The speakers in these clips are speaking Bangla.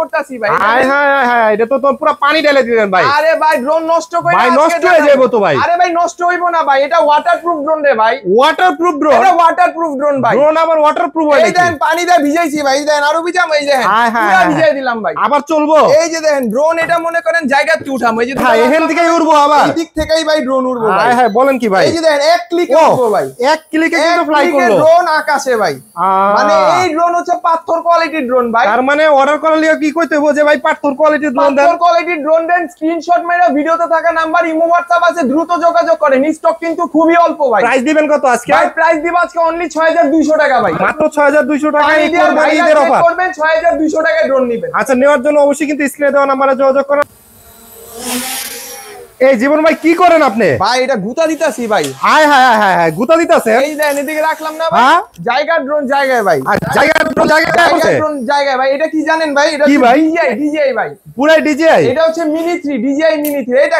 করতেছি ভাই। হায় হায় হায়, এটা তো পুরো পানি ঢেলে দিলেন ভাই। আরে ভাই ড্রোন নষ্ট করে ভাই নষ্ট হয়ে যাবে তো ভাই। আরে ভাই নষ্ট হইবো না ভাই, এটা ওয়াটারপ্রুফ ড্রোন রে ভাই। Waterproof drone? এটা ওয়াটারপ্রুফ ড্রোন ভাই। ড্রোন আবার ওয়াটারপ্রুফ হয় নাকি? এই দেখেন পানি দিয়ে ভিজাইছি ভাই, এই দেখেন আরো ভিজাম, এই দেখেন পুরো ভিজাই দিলাম ভাই। আবার চলবো? এই যে দেখেন ড্রোন, এটা মনে করেন জায়গাতে উঠাম, এই যে ভাই এখান থেকেই উড়বো আবার? এই দিক থেকেই ভাই ড্রোন উড়বো ভাই। হ্যাঁ হ্যাঁ বলেন কি ভাই? এই যে দেখেন এক ক্লিকে উড়বো ভাই, এক ক্লিকে কিন্তু ফ্লাই করলো ড্রোন আকাশে ভাই। মানে এই ড্রোন হচ্ছে পাথর কোয়ালিটির ড্রোন ভাই। তার মানে অর্ডার করলে কি কইতে হবে যে ভাই পাথর কোয়ালিটির ড্রোন দেন? পাথর কোয়ালিটির ড্রোন দেন, স্ক্রিনশট মেরে ভিডিওতে থাকা নাম্বার ইমো হোয়াটসঅ্যাপ আছে, দ্রুত যোগাযোগ করেন, স্টক কিন্তু খুবই অল্প ভাই। প্রাইস দিবেন কত আজকে? ভাই প্রাইস দিব আজকে অনলি 6200 টাকা ভাই। মাত্র 6200 টাকায় এই কোরবানির অফার করবেন, 6200 টাকায় ড্রোন নেবেন। আচ্ছা নেওয়ার জন্য অবশ্যই কিন্তু স্ক্রিনে দেওয়া নম্বরে যোগাযোগ করুন। এই জীবন ভাই কি করেন আপনি? ভাই এটা গুতা দিতাছি ভাই। হায় হায় হায় হায়, গুতা দিতাছেন? এই দেখেন এদিকে রাখলাম না ভাই, জায়গা ড্রোন জায়গায় ভাই। জায়গা ড্রোন জায়গায় আছে, ড্রোন জায়গায় ভাই। এটা কি জানেন ভাই? এটা ডিজিআই ভাই। পুরাই ডিজিআই? এটা হচ্ছে মিনি 3, ডিজিআই মিনি 3। এটা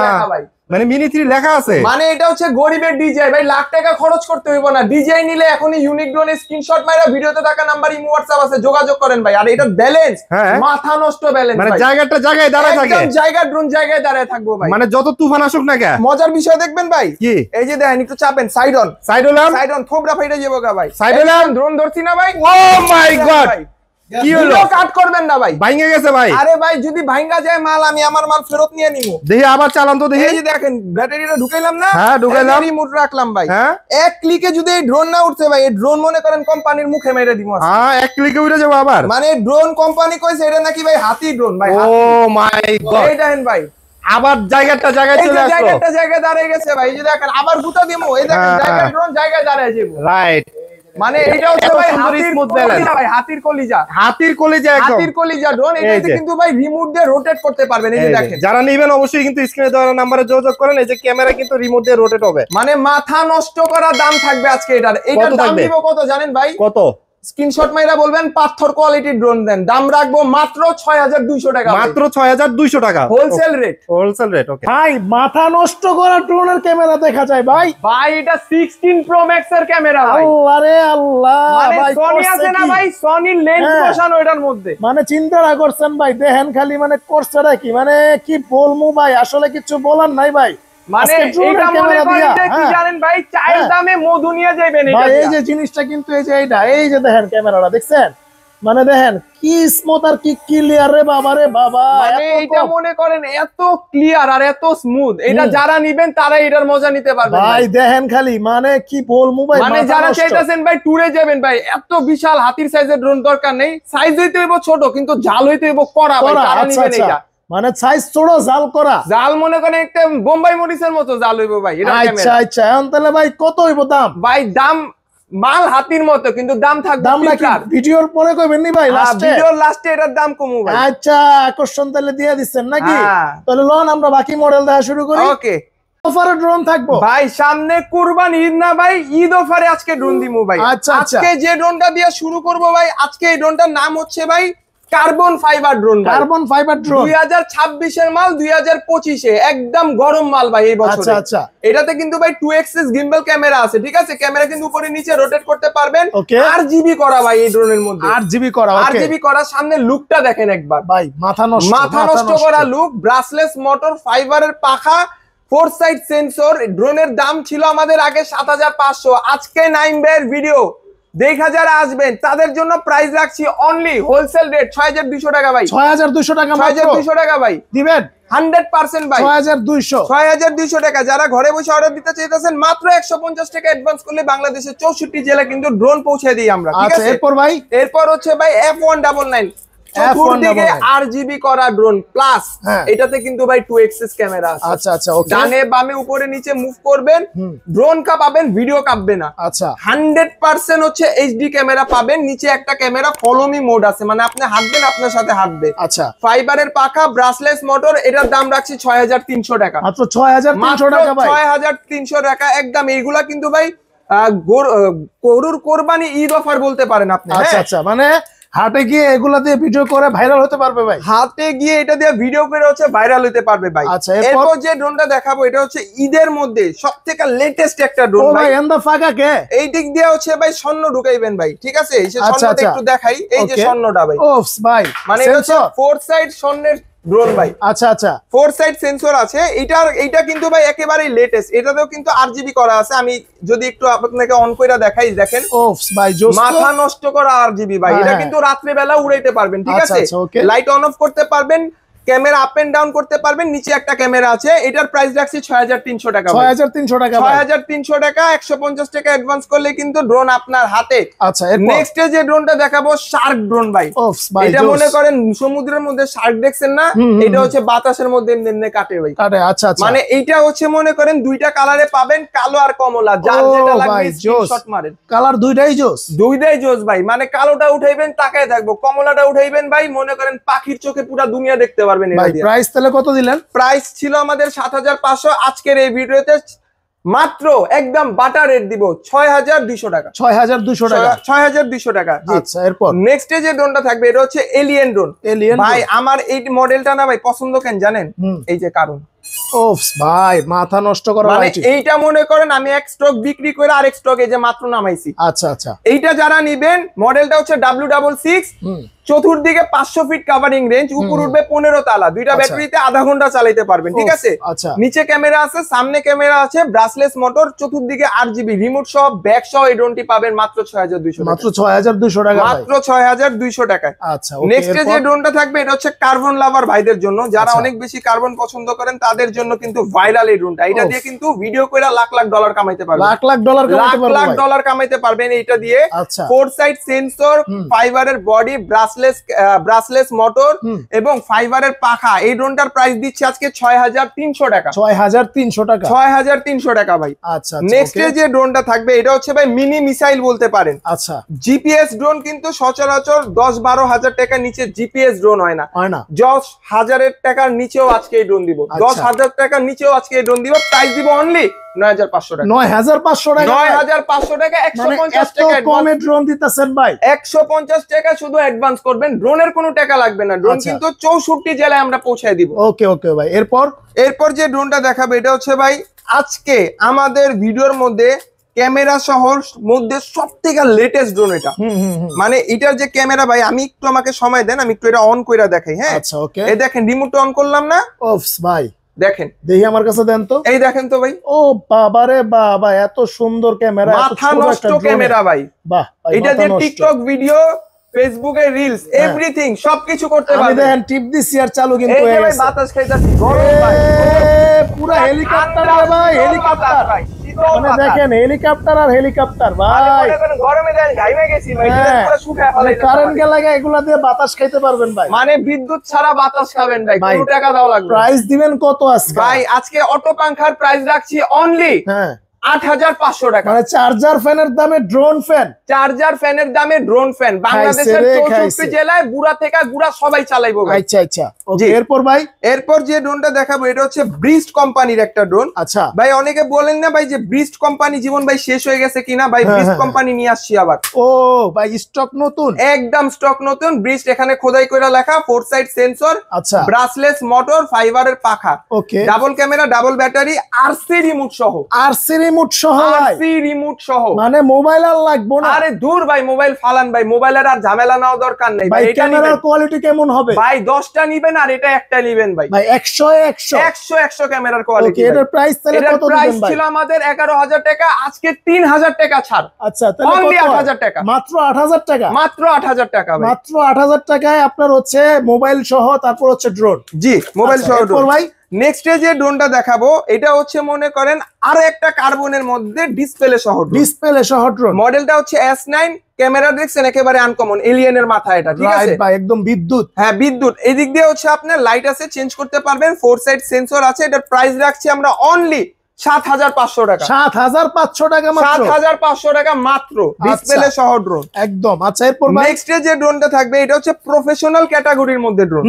লেখা ভাই, মানে মিনি 3 লেখা আছে। মানে এটা হচ্ছে গরিবের ডিজিআই ভাই, লাখ টাকা খরচ করতে হইব না। ডিজিআই নিলে এখনই ইউনিক ড্রোনের স্ক্রিনশট মাইরা ভিডিওতে থাকা নাম্বার ইমো হোয়াটসঅ্যাপ আছে, যোগাযোগ করেন ভাই। আর এটা ব্যালেন্স মাথা নষ্ট ব্যালেন্স, মানে জায়গাটা জায়গায় দাঁড়ায় থাকে, একদম জায়গা ড্রোন জায়গায় দাঁড়ায় থাকবো ভাই। মানে যত তুফান আসুক না কেন। মজার বিষয় দেখবেন ভাই, কি? এই যে দেখেন একটু চাপেন, সাইড অন থোবরা ফাইটা যাবো গা ভাই। সাইড অন ড্রোন ধরছি না ভাই। ও মাই গড, কি হলো? কাট করবেন না ভাই, ভাঙে গেছে ভাই। আরে ভাই যদি ভাঙা যায় মাল, আমি আমার মাল ফেরত নিয়ে নিবো। দেখি আবার চালান তো দেখি। এই যে দেখেন ব্যাটারিটা ঢুকাইলাম না? হ্যাঁ ঢুকাইলাম, রিমোট রাখলাম ভাই। এক ক্লিকে যদি এই ড্রোন না উঠছে ভাই, এই ড্রোন মনে করেন কোম্পানির মুখে মেরে দিব। হ্যাঁ এক ক্লিকে উড়ে যাবো আবার। মানে ড্রোন কোম্পানি কইছে এটা নাকি ভাই হাতি ড্রোন ভাই। ও মাই গড, এই দেখেন ভাই আবার জায়গাটা জায়গায় চলে আসলো, জায়গাটা জায়গায় দাঁড়িয়ে গেছে ভাই। এই যে দেখেন আবার গুতা দিমু, এই দেখেন জায়গা ড্রোন জায়গায় দাঁড়ায় যাবো। রাইট, মানে এটা হচ্ছে ভাই হাতির কলিজা, হাতির কলিজা ড্রোন। এটাতে কিন্তু ভাই রিমোট দিয়ে রোটেট করতে পারবেন। এই যে দেখেন, যারা নেবেন অবশ্যই কিন্তু স্ক্রিনে দেওয়া নম্বরে যোগাযোগ করেন। এই যে ক্যামেরা কিন্তু রিমোট দিয়ে রোটেট হবে, মানে মাথা নষ্ট করা দাম থাকবে আজকে এটার। এটার দাম দিব কত জানেন ভাই? কত? স্ক্রিনশট মাইরা বলবেন পাথর কোয়ালিটির ড্রোন দেন, দাম রাখবো মাত্র 6200 টাকা। মাত্র 6200 টাকা হোলসেল রেট, হোলসেল রেট। ওকে ভাই মাথা নষ্ট করা ড্রোনের ক্যামেরা দেখা যায় ভাই। ভাই এটা 16 প্রো ম্যাক্স এর ক্যামেরা ভাই। আরে আল্লাহ, ভাই সনি আছে না ভাই, সনির লেন্স বসানো এটার মধ্যে। মানে চিন্তা না করছেন ভাই, দেখেন খালি মানে করছেটা কি, মানে কি বলমু ভাই, আসলে কিছু বলার নাই ভাই। মানে এটা মনে করেন যে কি জানেন ভাই, চায়ের দামে মধু নিয়ে যাবেন এটা। এই যে জিনিসটা কিন্তু এই যে এইটা, এই যে দেখেন ক্যামেরাটা দেখছেন, মানে দেখেন কি স্মুথ আর কি ক্লিয়ার রে বাবা রে বাবা। মানে এটা মনে করেন এত ক্লিয়ার আর এত স্মুথ, এটা যারা নিবেন তারা এটার মজা নিতে পারবেন ভাই। দেখেন খালি মানে কি বলমু ভাই, মানে যারা চাইতেছেন ভাই ট্যুরে যাবেন ভাই, এত বিশাল হাতির সাইজের ড্রোন দরকার নেই। সাইজ হইতে হইব ছোট, কিন্তু জাল হইতে হইব কড়া ভাই, তারা নিবেন এটা। মানে সাইজ ছোট, জাল করা, জাল মনে করেন একটা বোম্বাই মরিচের মতো জাল হইব ভাই এটা। আচ্ছা আচ্ছা, এখন তাহলে ভাই কত হইব দাম? ভাই দাম মাল হাতির মতো, কিন্তু দাম থাকবে ভিডিওর পরে কইবেন নি ভাই? লাস্টে, ভিডিওর লাস্টে এটার দাম কমু ভাই। আচ্ছা আকর্ষণ তাহলে দিয়ে দিচ্ছেন নাকি? তাহলে লন আমরা বাকি মডেল দেখা শুরু করি। ওকে, অফারে ড্রোন থাকবো ভাই। সামনে কুরবানি ঈদ না ভাই, ঈদ অফারে আজকে ড্রোন দিমু ভাই। আজকে যে ড্রোনটা দিয়ে শুরু করব ভাই, আজকে এই ড্রোনটার নাম হচ্ছে ভাই carbon fibre drone. Carbon fibre drone 2026 এর মাল, 2025 এ একদম গরম মাল ভাই এই বছর। আচ্ছা আচ্ছা, এটাতে কিন্তু ভাই 2 এক্সিস গিম্বল ক্যামেরা আছে, ঠিক আছে? ক্যামেরা কিন্তু উপরে নিচে রোটেট করতে পারবেন। RGB করা ভাই এই ড্রোনের মধ্যে, RGB করা। RGB করা। সামনে লুকটা দেখেন একবার ভাই, মাথা নষ্ট করা লুক। ব্রাসলেস মোটর, ফাইবারের পাখা, 4 সাইড সেন্সর। ড্রোনের দাম ছিল আমাদের আগে 7500। আজকে নাইম ভাইয়ের ভিডিও দেখা যারা আসবেন তাদের জন্য প্রাইস রাখছি অনলি হোলসেল রেট 6200 টাকা ভাই। 6200 টাকা, 6200 টাকা ভাই দিবেন 100% ভাই। 6200 টাকা। যারা ঘরে বসে অর্ডার দিতে চাইতেছেন মাত্র 150 টাকা অ্যাডভান্স করলে বাংলাদেশের 64 জেলা কিন্তু ড্রোন পৌঁছে দিই আমরা, ঠিক আছে? এরপর ভাই, এরপর হচ্ছে ভাই F199 চতুর্দিকে RGB করা ড্রোন প্লাস। এটাতে কিন্তু ভাই 2 এক্সিস ক্যামেরা আছে। আচ্ছা আচ্ছা, ওকে। ডানে বামে উপরে নিচে মুভ করবেন, ড্রোন কাঁপাবেন, ভিডিও কাঁপবে না। আচ্ছা, 100% হচ্ছে HD ক্যামেরা পাবেন। নিচে একটা ক্যামেরা ফলো মি মোড আছে, মানে আপনি হাঁটবেন আপনার সাথে হাঁটবে। আচ্ছা, ফাইবারের পাখা, ব্রাসলেস মোটর। এটার দাম রাখছি 6300 টাকা। মাত্র 6300 টাকা ভাই, 6300 টাকা একদম। এইগুলা কিন্তু ভাই গরুর কোরবানি ঈদ অফার বলতে পারেন আপনি। আচ্ছা আচ্ছা, মানে হাটে গিয়ে এগুলা দিয়ে ভিডিও করে ভাইরাল হতে পারবে ভাই? হাতে গিয়ে এটা দিয়ে ভিডিও করে হচ্ছে ভাইরাল হতে পারবে ভাই। আচ্ছা, এরপর যে ড্রোনটা দেখাবো এটা হচ্ছে ঈদের মধ্যে সবথেকে লেটেস্ট একটা ড্রোন ভাই। এন্দা ফাঁকা কে? এই দিক দিয়ে হচ্ছে ভাই স্বর্ণ ঢুকাইবেন ভাই, ঠিক আছে? এই যে আচ্ছা, স্বর্ণটা আচ্ছা। একটু দেখাই, এই যে স্বর্ণটা ভাই, ওফস ভাই, মানে এটা হচ্ছে 4 সাইড স্বর্ণের ড্রোন ভাই। আচ্ছা আচ্ছা, 4 সাইড সেন্সর আছে। এইটা কিন্তু ভাই একেবারে লেটেস্ট। এটাতেও কিন্তু আরজিবি করা আছে। আমি যদি একটু আপনাকে অন কইরা দেখাই, দেখেন ওফস ভাই, জোস তো। মাথা নষ্ট করা আরজিবি ভাই। এটা হ্যাঁ। কিন্তু রাত্রে বেলা উড়াইতে পারবেন, ঠিক আচ্ছা, আছে? আচ্ছা, okay। লাইট অন অফ করতে পারবেন, ক্যামেরা আপ এন্ড ডাউন করতে পারবেন, নিচে একটা ক্যামেরা আছে। এটার প্রাইস রাখছি 6300 টাকা ভাই। 6300 টাকা ভাই। 6300 টাকা, 150 টাকা অ্যাডভান্স করলে কিন্তু ড্রোন আপনার হাতে। আচ্ছা, এরপর নেক্সট যে ড্রোনটা দেখাবো শার্ক ড্রোন ভাই। ওফস ভাই, এটা জোস। মনে করেন সমুদ্রের মধ্যে শার্ক দেখছেন না, এটা হচ্ছে বাতাসের মধ্যে এমনি এমনি কাটে ভাই। কাটে, আচ্ছা আচ্ছা। মানে এইটা হচ্ছে মনে করেন দুইটা কালারে পাবেন, কালো আর কমলা, যার ও যেটা ভাই, লাগবে জোস। স্ক্রিনশট মারেন। কালার দুইটাই জোস। দুইটাই জোস ভাই। মানে কালোটা উঠাইবেন তাকায় থাকবো, কমলাটা উঠাইবেন ভাই মনে করেন পাখির চোখে পুরো দুনিয়া দেখতে পারবেন এটা ভাই দিয়ে। প্রাইস তাহলে কত দিলেন? প্রাইস ছিল আমাদের 7500, আজকের এই ভিডিওতে মাত্র একদম বাটার রেট দিব 6200 টাকা। 6200 টাকা। 6200 টাকা। আচ্ছা, এরপর নেক্সট যে ড্রোনটা থাকবে এটা হচ্ছে এলিয়েন ড্রোন। এলিয়েন ভাই আমার এই মডেলটা না ভাই পছন্দ কেন জানেন? এই যে কারণ, ওফস ভাই, মাথা নষ্ট করা মানে লাইট। এইটা মনে করেন আমি এক স্টক বিক্রি করে আরেক স্টক এই যে মাত্র নামাইছি। আচ্ছা আচ্ছা, এইটা যারা নিবেন, মডেলটা হচ্ছে W66, চতুর্দিকে 500 ফিট কাভারিং রেঞ্জ, উপর উঠবে 15 তালা, দুইটা ব্যাটারিতে আধা ঘন্টা চালাতে পারবেন, ঠিক আছে? আচ্ছা, নিচে ক্যামেরা আছে, সামনে ক্যামেরা আছে, ব্রাসলেস মোটর, চতুর্দিকে আরজিবি রিমোট সহ, ব্যাক সহ এই ড্রোনটি পাবেন মাত্র 6200 টাকা। মাত্র 6200 টাকা ভাই। মাত্র 6200 টাকায়। আচ্ছা, ওকে। নেক্সট যে ড্রোনটা থাকবে এটা হচ্ছে কার্বন লাভার ভাইদের জন্য, যারা আচ্ছা। অনেক বেশি কার্বন পছন্দ করেন তাদের জন্য কিন্তু ভাইরাল এই ড্রোনটা। এটা দিয়ে কিন্তু ভিডিও করে লাখ লাখ ডলার কামাইতে পারবেন, লাখ লাখ ডলার লাখ কামাতে পারবে লাখ ভাই। ডলার কামাইতে পারবেন এইটা দিয়ে। আচ্ছা, 4 সাইড সেন্সর, ফাইবারের বডি, ব্রাসলেস মোটর এবং ফাইবারের পাখা। এই ড্রোনটার প্রাইস দিচ্ছে আজকে 6300 টাকা। 6300 টাকা। 6300 টাকা ভাই। আচ্ছা, নেক্সট যে ড্রোনটা থাকবে এটা হচ্ছে ভাই মিনি মিসাইল বলতে পারেন। আচ্ছা, জিপিএস ড্রোন কিন্তু সচরাচর 10-12 হাজার টাকার নিচে জিপিএস ড্রোন হয় না। হয় না। 10,000 টাকার নিচেও আজকে এই ড্রোন দিব। আচ্ছা। 10,000 টাকার নিচেও আজকে এই ড্রোন দিব। প্রাইস দিব অনলি 9500 টাকা। 9500 টাকা। 9500 টাকা, 150 টাকা কমে ড্রোন দিতেছেন ভাই। 150 টাকা শুধু অ্যাডভান্স করবেন, ড্রোনের কোনো টাকা লাগবে না। ড্রোন আচ্ছা। কিন্তু 64 জেলায় আমরা পৌঁছায় দিব। ওকে ওকে ভাই, এরপর যে ড্রোনটা দেখাবে এটা হচ্ছে ভাই আজকে আমাদের ভিডিওর মধ্যে ক্যামেরা সহ মধ্যে সবথেকে লেটেস্ট ড্রোন এটা। মানে এটার যে ক্যামেরা ভাই, আমি একটু আমাকে সময় দেন, আমি একটু এটা অন কইরা দেখাই। হ্যাঁ, আচ্ছা, ওকে। এই দেখেন রিমোট অন করলাম না, ওফস ভাই, দেখেন, দেখি আমার কাছে দেন তো। এই দেখেন তো ভাই, ও বাবা রে বাবা, এত সুন্দর ক্যামেরা, মাথা নষ্ট ক্যামেরা ভাই। বাহ, এটা যে টিকটক ভিডিও, ফেসবুকে রিলস, এভরিথিং সবকিছু করতে আমি পারবেন। দেখেন টিপ দিছি আর চালু কিন্তু এই যে হয়ে ভাই গেছে। বাতাস খাইতাছি, গরম ভাই, পুরা হেলিকপ্টার রে ভাই, হেলিকপ্টার। মানে দেখেন হেলিকপ্টার আর হেলিকপ্টার ভাই। গরমে দেন ঘাইমে গেছি ভাই, পুরো শুকায় ফেলাইছে। কারেন্ট গে লাগা এগুলা দিয়ে বাতাস খাইতে পারবেন ভাই। মানে বিদ্যুৎ ছাড়া বাতাস খাবেন ভাই, ভাই, কোনো টাকা দাও লাগবে। প্রাইস দিবেন কত আজকে ভাই আজকে অটো পাংখার প্রাইস রাখছি অনলি হ্যাঁ 8500 টাকা। মানে চার্জার ফ্যানের দামে ড্রোন ফ্যান। চার্জার ফ্যানের দামে ড্রোন ফ্যান, বাংলাদেশের খাইছে রে, 64 খাইছে। জেলায় বুড়া থেকে গুড়া সবাই চালাইবো ভাই। আচ্ছা আচ্ছা, জি। ওকে। এরপর ভাই, এরপর যে ড্রোনটা দেখাবো এটা হচ্ছে ব্রিস্ট কোম্পানির একটা ড্রোন। আচ্ছা ভাই অনেকে বলেন না ভাই যে ব্রিস্ট কোম্পানি জীবন ভাই শেষ হয়ে গেছে কিনা, ভাই হ্যাঁ, ব্রিস্ট হ্যাঁ, কোম্পানি নিয়ে আসছি আবার। ও ভাই, স্টক নতুন, একদম স্টক নতুন। ব্রিস্ট এখানে খোদাই করে লেখা, 4 সাইড সেন্সর, আচ্ছা ব্রাসলেস মোটর, ফাইবারের পাখা, okay. Double camera, double battery, RC remote সহ। আরসি রিমোট সহ ভাই, আরসি রিমোট সহ। মানে মোবাইল আর লাগবো না। আরে দূর ভাই, মোবাইল ফালান ভাই, মোবাইলের আর ঝামেলা নেওয়া দরকার নেই ভাই ভাই। এটা ক্যামেরার নিবেন কোয়ালিটি কেমন হবে ভাই, 10টা নিবেন আর এটা একটা নিবেন ভাই। ভাই? 100 100 ক্যামেরার কোয়ালিটি। ওকে। এটার প্রাইস তাহলে এটার কত প্রাইস দিবেন ভাই? ছিল আমাদের 11000 টাকা, আজকে 3000 টাকা ছাড়। আচ্ছা, তাহলে অনলি কত হয়? 8000 টাকা। মাত্র 8000 টাকা। মাত্র 8000 টাকা ভাই। মাত্র 8000 টাকায় আপনার হচ্ছে মোবাইল সহ, তারপর হচ্ছে ড্রোন। জি, মোবাইল আচ্ছা, সহ এরপর drone। ভাই, নেক্সট যে ড্রোনটা দেখাবো এটা হচ্ছে মনে করেন আরো একটা কার্বনের মধ্যে ডিসপ্লে সহ drone। ডিসপ্লে সহ ড্রোন। মডেলটা হচ্ছে S9, ক্যামেরা দেখছেন একেবারে আনকমন, এলিয়েনের মাথা এটা, ঠিক আছে? রাইট ভাই, একদম বিদ্যুৎ। হ্যাঁ বিদ্যুৎ। এদিক দিয়ে হচ্ছে আপনার লাইট আছে, চেঞ্জ করতে পারবেন, 4 সাইড সেন্সর আছে। এটার প্রাইস রাখছি আমরা অনলি 7,500 টাকা। 7,500 টাকা মাত্র। 7,500 টাকা মাত্র, ডিসপ্লে সহ ড্রোন একদম। আচ্ছা এরপর নেক্সট যে ড্রোনটা থাকবে এটা হচ্ছে প্রফেশনাল ক্যাটাগরির মধ্যে ড্রোন।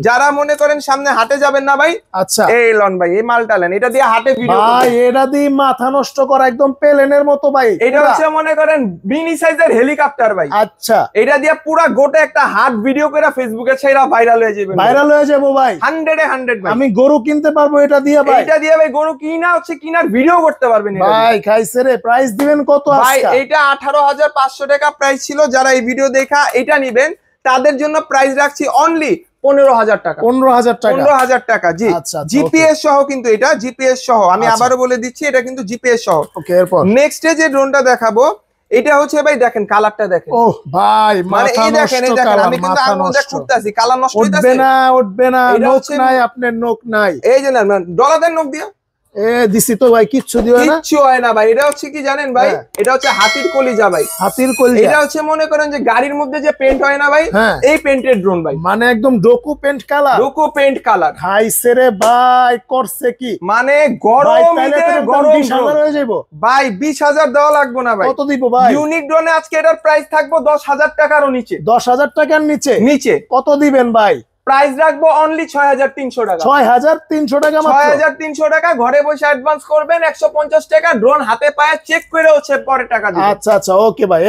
যারা মনে করেন সামনে হাটে যাবেন না ভাই, আচ্ছা এই লন ভাই, এই মালটা নেন, এটা দিয়ে হাটে ভিডিও ভাই, এটা দিয়ে মাথা নষ্ট করা একদম প্লেনের মতো ভাই। এটা হচ্ছে মনে করেন মিনি সাইজের হেলিকপ্টার ভাই। আচ্ছা এটা দিয়ে পুরা গোটা একটা হাট ভিডিও করে ফেসবুকে ছেড়া ভাইরাল হয়ে যাবে, ভাইরাল হয়ে যাবো ভাই। 100 ভাই। আমি গরু কিনতে পারবো এটা দিয়ে ভাই। এটা দিয়ে ভাই গরু কিনা হচ্ছে কিনার ভিডিও করতে পারবেন এটা দিয়ে। ভাই খাইছে রে। প্রাইস দিবেন কত ভাই আজকে? এটা 18,500 টাকা প্রাইস ছিল। যারা এই ভিডিও দেখা এটা নিবেন তাদের জন্য প্রাইস রাখছি অনলি 15,000 টাকা। 15,000 টাকা। 15,000 টাকা জি। আচ্ছা, জিপিএস সহ, কিন্তু এটা জিপিএস সহ, আমি আচ্ছা। আবারও বলে দিচ্ছি এটা কিন্তু জিপিএস সহ। ওকে এরপর নেক্সট যে ড্রোনটা দেখাবো এটা হচ্ছে ভাই, দেখেন কালারটা দেখেন। ওহ ভাই মানে মাথা এই দেখেন, নষ্ট এই দেখেন, কালার, আমি কিন্তু মাথা আঙুল দিয়ে নষ্ট। খুঁড়তাছি, কালার নষ্ট উঠবে হইতাছে না, উঠবে না, এটা নোক হচ্ছে- নাই, আপনার নোক নাই। এই যে না ডলারের নখ দিয়ে এ দিছি তো ভাই, কিচ্ছু দিও না। কিচ্ছু হয় না ভাই। এটা হচ্ছে কি জানেন ভাই, হ্যাঁ। এটা হচ্ছে হাতির কলিজা ভাই। হাতির কলিজা। এটা হচ্ছে মনে করেন যে গাড়ির মধ্যে যে পেন্ট হয় না ভাই, হ্যাঁ। এই পেন্টের ড্রোন ভাই, মানে একদম ডোকু পেন্ট কালার। লোকো পেন্ট কালার। খাইছে রে ভাই, করছে কি মানে ভাই? গরম তাইলে তো ঈদের একদম গরম 20,000 drone। হয়ে যাবো। ভাই 20,000 দেওয়া লাগবে না ভাই। কত দিব ভাই? ইউনিক ড্রোনে আজকে এটার প্রাইস থাকবো 10,000 টাকারও নিচে। 10,000 টাকার নিচে নিচে কত দিবেন ভাই? প্রাইস রাখবো অনলি 6,300 টাকা। 6,300 টাকা মাত্র। 6,300 টাকা। ঘরে বসে অ্যাডভান্স করবেন 150 টাকা, ড্রোন হাতে পায়ে চেক করে হচ্ছে পরে টাকা দিবেন। আচ্ছা আচ্ছা ওকে ভাই।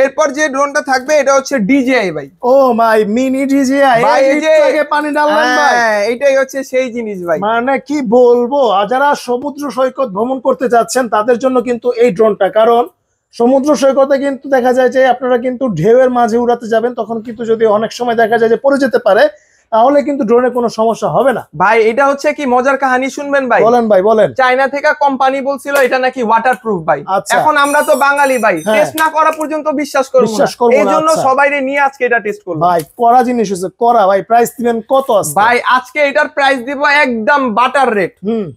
এরপর যে ড্রোনটা থাকবে এটা হচ্ছে ডিজিআই ভাই। ও মাই মিনি ডিজিআই। ভাই, এই যে পানি ডাললেন ভাই। হ্যাঁ, এটাই হচ্ছে সেই জিনিস ভাই। মানে কি বলবো, আর যারা সমুদ্র সৈকত ভ্রমণ করতে যাচ্ছেন তাদের জন্য কিন্তু এই ড্রোনটা, কারণ সমুদ্র সৈকতে কিন্তু দেখা যায় যে আপনারা কিন্তু ঢেউয়ের মাঝে উড়াতে যাবেন, তখন কিন্তু যদি অনেক সময় দেখা যায় যে পড়ে যেতে পারে, তাহলে কিন্তু ড্রোনে কোনো সমস্যা হবে না। ভাই এটা হচ্ছে কি মজার কাহিনী শুনবেন ভাই। বলেন ভাই বলেন। চায়না থেকে কোম্পানি বলছিল এটা নাকি ওয়াটারপ্রুফ ভাই। আচ্ছা। এখন আমরা তো বাঙালি ভাই, হ্যাঁ। টেস্ট না করা পর্যন্ত বিশ্বাস করব বিশ্বাস না। করবো না, এই জন্য আচ্ছা। সবাইরে নিয়ে আজকে এটা টেস্ট করব ভাই করা জিনিস হচ্ছে করা। ভাই প্রাইস দিবেন কত আছে ভাই? আজকে এটার প্রাইস দিব একদম বাটার রেট,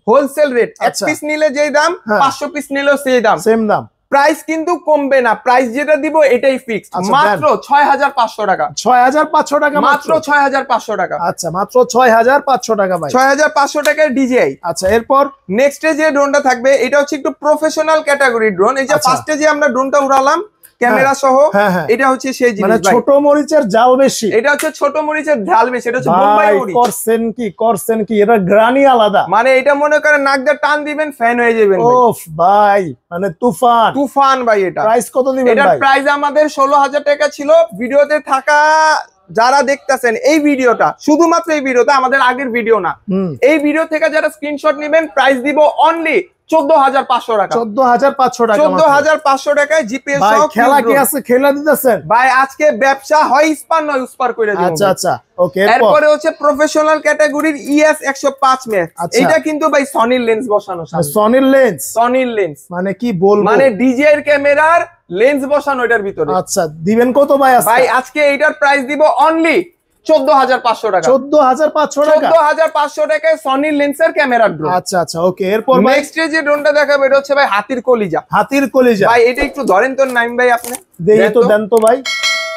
হোলসেল রেট। এক আচ্ছা। পিস নিলে যেই দাম, হ্যাঁ। 500 পিস নিলেও সেই দাম, সেম দাম। প্রাইস কিন্তু কমবে না। প্রাইস যেটা দিব এটাই ফিক্সড, আচ্ছা, মাত্র 6,500 টাকা। 6,500 টাকা মাত্র 6,500 টাকা। আচ্ছা মাত্র 6,500 টাকা ভাই। 6,500 টাকার ডিজিআই। আচ্ছা এরপর নেক্সট যে ড্রোনটা থাকবে এটা হচ্ছে একটু প্রফেশনাল ক্যাটাগরি ড্রোন। এই যে আচ্ছা। ফার্স্টে যে আমরা ড্রোনটা উড়ালাম ক্যামেরা সহ, হ্যাঁ, হ্যাঁ। এটা হচ্ছে সেই মানে জিনিস ভাই। ছোট মরিচের জাল বেশি। এটা হচ্ছে ছোট মরিচের ঝাল বেশি, এটা হচ্ছে বোম্বাই ভাই মরিচ। করছেন কি এটা গ্রানি আলাদা। মানে এটা মনে করেন নাক দিয়ে টান দিবেন ফ্যান হয়ে যাবেন ভাই। ওফ ভাই মানে তুফান। তুফান ভাই। এটা প্রাইস কত দিবেন এটার ভাই? প্রাইস আমাদের 16,000 টাকা ছিল। ভিডিওতে থাকা যারা দেখতেছেন এই ভিডিওটা, শুধুমাত্র এই ভিডিওটা, আমাদের আগের ভিডিও না, এই ভিডিও থেকে যারা স্ক্রিনশট নেবেন প্রাইস দিব অনলি 14,500 টাকা। 14,500 টাকা। 14,500 টাকায় জিপিএস ভাই সহ খেলা কি drone। আছে? খেলা দিতেছেন ভাই আজকে ব্যবসা হয় ইস্পার নয় উস্পার করে দিব। আচ্ছা আচ্ছা ওকে। এরপরে হচ্ছে প্রফেশনাল ক্যাটাগরির ES 105 ম্যাক্স। আচ্ছা। এটা কিন্তু ভাই সনির লেন্স বসানো, সনির লেন্স। সনির লেন্স মানে কি বলবো, মানে ডিজিআই এর ক্যামেরার লেন্স বসানো এটার ভিতরে। আচ্ছা দিবেন কত ভাই আজকে? ভাই আজকে এইটার প্রাইস দিব অনলি 14,500 টাকা। 14,500 টাকা। 14,500 টাকায় সনির লেন্সের ক্যামেরার ড্রোন। আচ্ছা আচ্ছা ওকে। এরপর ভাই নেক্সট যে ড্রোনটা দেখাবো এটা হচ্ছে ভাই হাতির কলিজা। হাতির কলিজা। ভাই এটা একটু ধরেন তো নাইম ভাই, আপনি দেই তো, দেন তো ভাই।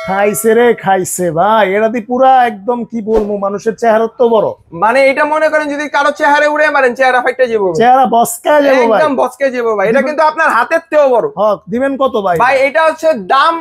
খাইছে রে খাইছে ভাই। এটা দি পুরা একদম কি বলবো, মানুষের চেহারা তো বড়। মানে এটা মনে করেন যদি কারো চেহারা উড়ে মারেন চেহারা ফাইটে যাবো, চেহারা বসকা যাবো ভাই। একদম বসকে যাবো ভাই। এটা কিন্তু আপনার হাতের থেকেও বড়। হক দিবেন কত ভাই? ভাই এটা হচ্ছে দাম,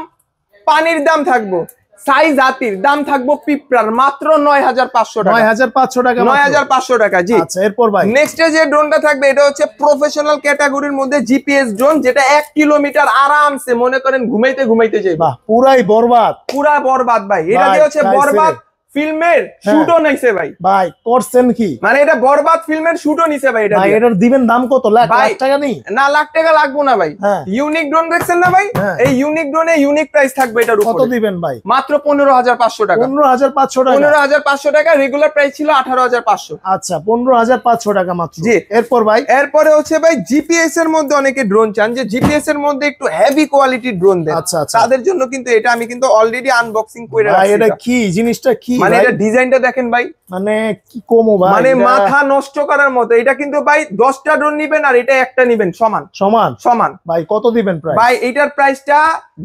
পানির দাম থাকবো, সাইজ হাতির দাম থাকবো পিঁপড়ার, মাত্র 9,500 টাকা। 9,500 টাকা। 9,500 টাকা জি। আচ্ছা এরপর ভাই নেক্সট যে ড্রোনটা থাকবে এটা হচ্ছে প্রফেশনাল ক্যাটাগরির মধ্যে জিপিএস ড্রোন, যেটা 1 কিলোমিটার আরামসে মনে করেন ঘুমাইতে ঘুমাইতে যাবে। বাহ পুরাই বরবাদ। পুরা বরবাদ ভাই। এটা ভাই, দিয়ে হচ্ছে খাইছে বরবাদ ফিল্মের শুটও নাইছে ভাই। ভাই করছেন কি? মানে এটা বরবাদ ফিল্মের শুটও নিছে ভাই। এটা ভাই দিয়ে। এটার দিবেন দাম কত? লাখ ভাই, টাকা নেই না লাখ টাকা লাগবো না ভাই। হ্যাঁ। ইউনিক ড্রোন দেখছেন না ভাই? হ্যাঁ। এই ইউনিক ড্রোনে ইউনিক প্রাইস থাকবে এটার কত উপরে। দিবেন ভাই? মাত্র 15,500 টাকা। 15,500 টাকা। 15,500 টাকা। রেগুলার প্রাইস ছিল 18,500। আচ্ছা 15,500 টাকা মাত্র। জি। এরপর ভাই এরপরে হচ্ছে ভাই জিপিএস এর মধ্যে অনেকে ড্রোন চান, যে জিপিএস এর মধ্যে একটু হেভি কোয়ালিটির ড্রোন দেন। আচ্ছা আচ্ছা। তাদের জন্য কিন্তু এটা আমি কিন্তু অলরেডি আনবক্সিং করে ভাই রাখছি। এটা কি জিনিসটা কি? মানে এটা ডিজাইনটা দেখেন ভাই, মানে কি কমো ভাই, মানে মাথা নষ্ট করার মতো। এটা কিন্তু ভাই 10টা ড্রোন নিবেন আর এটা একটা নিবেন সমান সমান সমান। ভাই কত দিবেন প্রাইস? ভাই এটার প্রাইসটা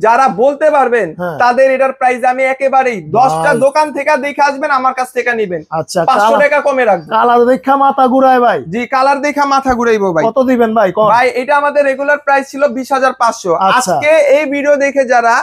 যারা বলতে পারবেন তাদের এটার প্রাইস আমি একেবারেই 10টা দোকান থেকে দেখে আসবেন, আমার কাছ থেকে নিবেন। আচ্ছা 500 টাকা কমে রাখবো। কালার দেখা মাথা ঘুরায় ভাই। জি, কালার দেখা মাথা ঘুরাইবো ভাই। কত দিবেন ভাই? ভাই এটা আমাদের রেগুলার প্রাইস ছিল 20,500। আজকে এই ভিডিও দেখে যারা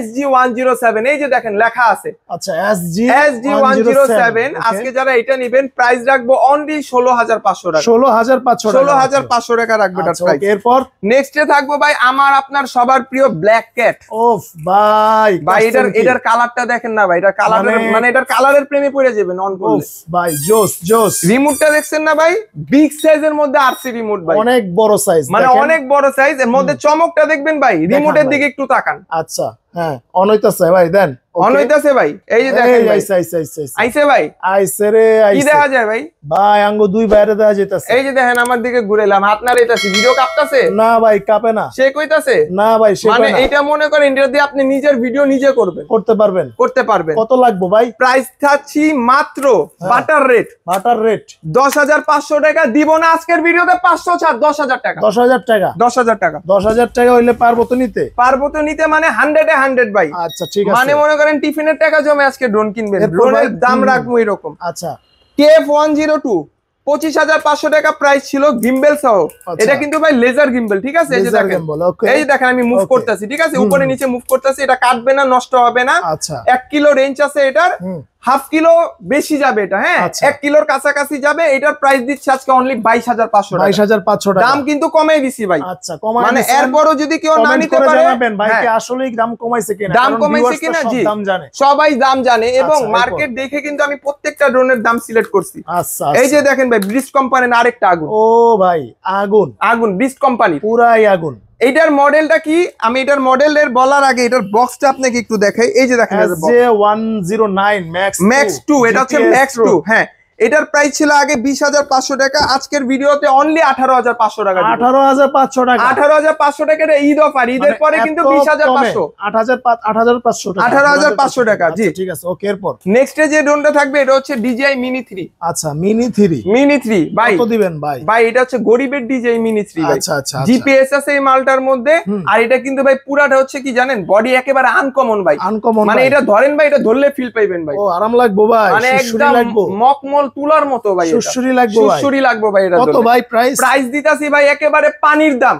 SG107, এই যে দেখেন লেখা আছে, আচ্ছা SG107, আজকে যারা এটা নেবেন প্রাইস রাখবো অনলি 16,500 টাকা। 16,500 টাকা রাখবো এটার প্রাইস। এরপর নেক্সটে থাকবো ভাই আমার আপনার সবার প্রিয় ব্ল্যাক ক্যাট। ওফ ভাই, ভাই এটার কালারটা দেখেন না ভাই, এটা কালারের মানে এটার কালারের প্রেমে পড়ে যাবেন অন করলে। ভাই জোস জোস। রিমোটটা দেখছেন না ভাই, বিগ সাইজের মধ্যে আরসি রিমোট ভাই, অনেক বড় সাইজ, মানে অনেক বড় সাইজ। এর মধ্যে চমকটা দেখবেন ভাই, রিমোটের দিকে একটু তাকান। আচ্ছা হ্যাঁ, অনইতাছে ভাই, দেন অনইতাছে ভাই, এই যে দেখেন ভাই, আইছে ভাই, আইছে রে, কি দেখা যায় ভাই? ভাই আঙ্গো দুই বাইরে দেখা যাইতাছে। এই যে দেখেন আমার দিকে ঘুরাইলাম, হাত নাড়াইতাছি, ভিডিও কাঁপতাছে না ভাই, কাঁপে না। সে কইতাছে না ভাই, সে মানে এটা মনে করেন এটা দিয়ে আপনি নিজের ভিডিও নিজে করবেন, করতে পারবেন। কত লাগবে ভাই? প্রাইস থাকছি মাত্র বাটার রেট 10,500 টাকা। দিব না আজকের ভিডিওতে 500 ছাড় 10,000 টাকা। 10,000 টাকা? 10,000 টাকা। 10,000 টাকা হইলে পারবো তো নিতে? পারবো তো নিতে, মানে 100 এ 100 ভাই। আচ্ছা ঠিক আছে, মানে মনে করেন টিফিনের টাকা জমে আজকে ড্রোন কিনবেন, ড্রোনের দাম রাখবো এরকম। আচ্ছা KF102 25,500 টাকা প্রাইস ছিল গিম্বেল সহ। এটা কিন্তু ভাই লেজার গিম্বেল, ঠিক আছে? এই যে দেখেন, এই যে দেখেন আমি মুভ করতেছি, ঠিক আছে? উপরে নিচে মুভ করতেছি, এটা কাটবে না, নষ্ট হবে না। আচ্ছা 1 কিলো রেঞ্জ আছে এটার, হাফ কিলো বেশি যাবে এটা, হ্যাঁ 1 কিলোর কাছাকাছি যাবে। এটার প্রাইস দিচ্ছি আজকে অনলি 22,500 টাকা। 22,500 টাকা দাম কিন্তু কমাই দিছি ভাই। আচ্ছা কমাই, মানে এরপরও যদি কেউ না নিতে পারে জানাবেন ভাই কি আসলেই দাম কমাইছে কিনা, দাম কমাইছে কিনা। জি, দাম জানে, সবাই দাম জানে, এবং মার্কেট দেখে কিন্তু আমি প্রত্যেকটা ড্রোনের দাম সিলেক্ট করছি। আচ্ছা এই যে দেখেন ভাই, ব্রিস্ট কোম্পানির আরেকটা আগুন। ও ভাই আগুন ব্রিস্ট কোম্পানি, পুরাই আগুন। এইটার মডেলটা কি, আমি এটার মডেলের বলার আগে এটার বক্সটা আপনাকে একটু দেখাই। এই যে দেখেন SJ109 Max 2, এটা হচ্ছে Max 2। হ্যাঁ, এটার প্রাইস ছিল আগে 20,500 টাকা, আজকের ভিডিওতে অনলি 18,500 টাকা। 18,500 টাকা? 18,500 টাকা। এটা ঈদ অফার, ঈদের পরে কিন্তু 20,500, 18,500 টাকা। জি ঠিক আছে, ওকে। এরপর নেক্সটে যে ড্রোনটা থাকবে এটা হচ্ছে DJI Mini 3। আচ্ছা মিনি 3 ভাই কত দিবেন ভাই? ভাই এটা হচ্ছে গরিবের DJI Mini 3 ভাই। আচ্ছা আচ্ছা, জিপিএস আছে এই মালটার মধ্যে। আর এটা কিন্তু ভাই পুরাটা হচ্ছে কি জানেন, বডি একেবারে আনকমন ভাই, আনকমন। মানে এটা ধরেন ভাই, এটা ধরলে ফিল পাইবেন ভাই। ও আরাম লাগবো ভাই, মানে একদম মকমল তুলার মতো ভাই, সুরসুরি লাগবো ভাই, সুরসুরি লাগবো ভাই। এটা কত ভাই প্রাইস? প্রাইস দিতাছি ভাই একেবারে পানির দাম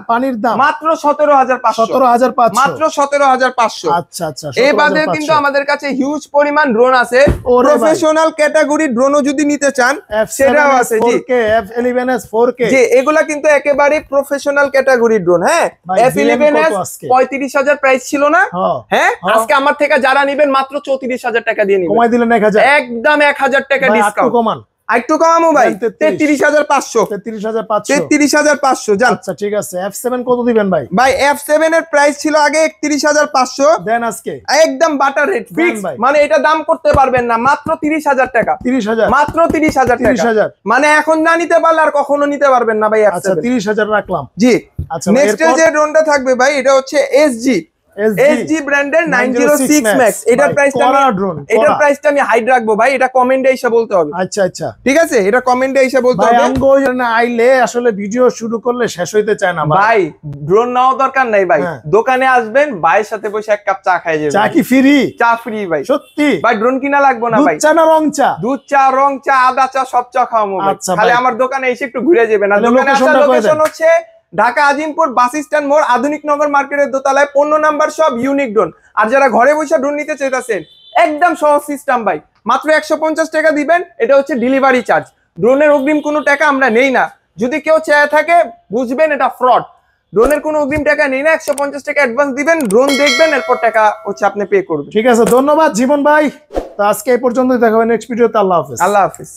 মাত্র 17,500। মাত্র 17,500। আচ্ছা আচ্ছা, এই বাদে কিন্তু আমাদের কাছে হিউজ পরিমাণ ড্রোন আছে। প্রফেশনাল ক্যাটাগরি ড্রোনও যদি নিতে চান সেটাও আছে। জি, F11s 4K, জি, এগুলা কিন্তু একেবারে প্রফেশনাল ক্যাটাগরি ড্রোন। হ্যাঁ, F11s 35,000 প্রাইস ছিল না? হ্যাঁ, আজকে আমার থেকে যারা নেবেন মাত্র 34,000 টাকা দিয়ে নিবেন। কমাই দিলেন 1,000, একদম 1,000 টাকা ডিসকাউন্ট। কমান একটু কমামু ভাই, 33,500। 33,500 জান। আচ্ছা ঠিক আছে, F7 কত দিবেন ভাই? ভাই F7 এর প্রাইস ছিল আগে 31,500, দেন আজকে একদম বাটার রেট ফিক্স। মানে এটা দাম করতে পারবেন না, মাত্র 30,000 টাকা। 30,000? মাত্র 30,000 টাকা। 30,000 মানে এখন না নিতে পারলে আর কখনো নিতে পারবেন না ভাই। আচ্ছা 30,000 রাখলাম। জি, আচ্ছা নেক্সট যে ড্রোনটা থাকবে ভাই এটা হচ্ছে SG ব্র্যান্ডের 906 Max। এটার প্রাইসটা আমি হাইড রাখবো ভাই, এটা কমেন্টে এসে বলতে হবে। আচ্ছা আচ্ছা ঠিক আছে, এটা কমেন্টে এসে বলতে হবে। আইলে আসলে ভিডিও শুরু করলে শেষ হইতে চায় না ভাই, ড্রোন নেওয়া দরকার নাই ভাই, দোকানে আসবেন, ভাইয়ের সাথে বসে এক কাপ চা খাই যাবেন। চা কি ফ্রি? চা ফ্রি ভাই, সত্যি ভাই। ড্রোন কিনা লাগবে না ভাই, দুধ চা না রং চা? দুধ চা, রং চা, আদা চা, সব চা খাওয়াবো ভাই। খালি আমার দোকানে এসে একটু ঘুরে যাবেন। আর দোকানে আসার লোকেশন হচ্ছে ঢাকা আজিমপুর বাস স্ট্যান্ড মোড়, আধুনিক নগর মার্কেটের দোতলায়, 15 নাম্বার সব ইউনিক ড্রোন। আর যারা ঘরে বসে ড্রোন নিতে চাইতেছেন, একদম সহজ সিস্টেম ভাই, মাত্র 150 টাকা দিবেন। এটা হচ্ছে ডেলিভারি চার্জ, ড্রোনের অগ্রিম কোনো টাকা আমরা নেই না। যদি কেউ চেয়ে থাকে বুঝবেন এটা ফ্রড, ড্রোনের কোনো অগ্রিম টাকা নেই না। 150 টাকা অ্যাডভান্স দিবেন, ড্রোন দেখবেন, এরপর টাকা হচ্ছে আপনি পে করবেন। ঠিক আছে, ধন্যবাদ জীবন ভাই। তো আজকে এই পর্যন্তই, দেখা হবে নেক্সট ভিডিওতে। আল্লাহ হাফেজ। আল্লাহ হাফেজ।